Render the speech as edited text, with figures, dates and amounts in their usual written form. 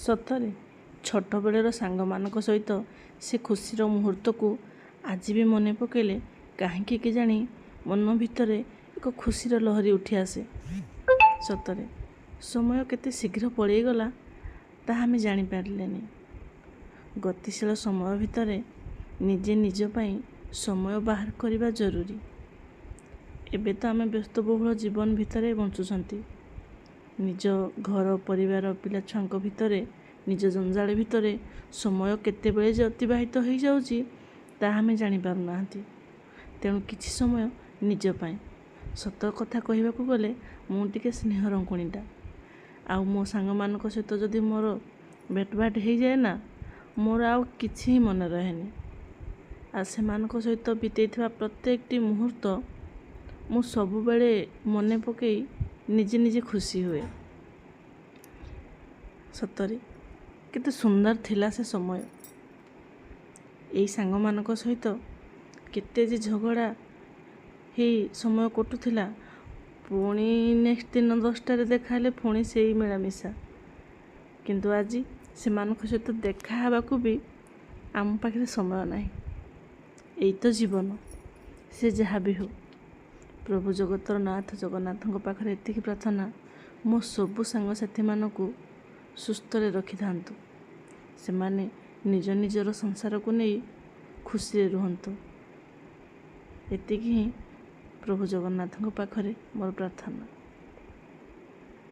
ସତରେ ଛୋଟବେଳର ସାଙ୍ଗମାନଙ୍କ ସହିତ ସେ ଖୁସିର ମୁହୂର୍ତ୍ତକୁ ଆଜି ବି ମନେ ପକାଇଲେ କାହିଁକି କେଜାଣି ମନ ଭିତରେ ଏକ ଖୁସିର ଲହରୀ ଉଠି ଆସେ। ସତରେ ସମୟ କେତେ ଶୀଘ୍ର ପଳେଇଗଲା ତାହା ଆମେ ଜାଣିପାରିଲେନି। ଗତିଶୀଳ ସମୟ ଭିତରେ ନିଜେ ନିଜ ପାଇଁ ସମୟ ବାହାର କରିବା ଜରୁରୀ। ଏବେ ତ ଆମେ ବ୍ୟସ୍ତବହୁଳ ଜୀବନ ଭିତରେ ବଞ୍ଚୁଛନ୍ତି। ନିଜ ଘର ପରିବାର ପିଲାଛୁଆଙ୍କ ଭିତରେ ନିଜ ଜଞ୍ଜାଳ ଭିତରେ ସମୟ କେତେବେଳେ ଯେ ଅତିବାହିତ ହୋଇଯାଉଛି ତାହା ଆମେ ଜାଣିପାରୁନାହାନ୍ତି। ତେଣୁ କିଛି ସମୟ ନିଜ ପାଇଁ। ସତ କଥା କହିବାକୁ ଗଲେ ମୁଁ ଟିକେ ସ୍ନେହ ରଙ୍କୁଣୀଟା। ଆଉ ମୋ ସାଙ୍ଗମାନଙ୍କ ସହିତ ଯଦି ମୋର ଭେଟଭାଟ ହେଇଯାଏ ନା, ମୋର ଆଉ କିଛି ହିଁ ମନେ ରହେନି। ଆଉ ସେମାନଙ୍କ ସହିତ ବିତେଇଥିବା ପ୍ରତ୍ୟେକଟି ମୁହୂର୍ତ୍ତ ମୁଁ ସବୁବେଳେ ମନେ ପକାଇ ନିଜେ ନିଜେ ଖୁସି ହୁଏ। ସତରେ କେତେ ସୁନ୍ଦର ଥିଲା ସେ ସମୟ। ଏଇ ସାଙ୍ଗମାନଙ୍କ ସହିତ କେତେ ଯେ ଝଗଡ଼ା ହେଇ ସମୟ କଟୁଥିଲା। ପୁଣି ନେକ୍ସଟ ଦିନ 10ଟାରେ ଦେଖା ହେଲେ ପୁଣି ସେଇ ମିଳାମିଶା। କିନ୍ତୁ ଆଜି ସେମାନଙ୍କ ସହିତ ଦେଖା ହେବାକୁ ବି ଆମ ପାଖରେ ସମୟ ନାହିଁ। ଏଇ ତ ଜୀବନ। ସେ ଯାହା ବି ହଉ, ପ୍ରଭୁ ଜଗତର ନାଥ ଜଗନ୍ନାଥଙ୍କ ପାଖରେ ଏତିକି ପ୍ରାର୍ଥନା, ମୋ ସବୁ ସାଙ୍ଗସାଥିମାନଙ୍କୁ ସୁସ୍ଥରେ ରଖିଥାନ୍ତୁ। ସେମାନେ ନିଜ ନିଜର ସଂସାରକୁ ନେଇ ଖୁସିରେ ରୁହନ୍ତୁ। ଏତିକି ହିଁ ପ୍ରଭୁ ଜଗନ୍ନାଥଙ୍କ ପାଖରେ ମୋର ପ୍ରାର୍ଥନା।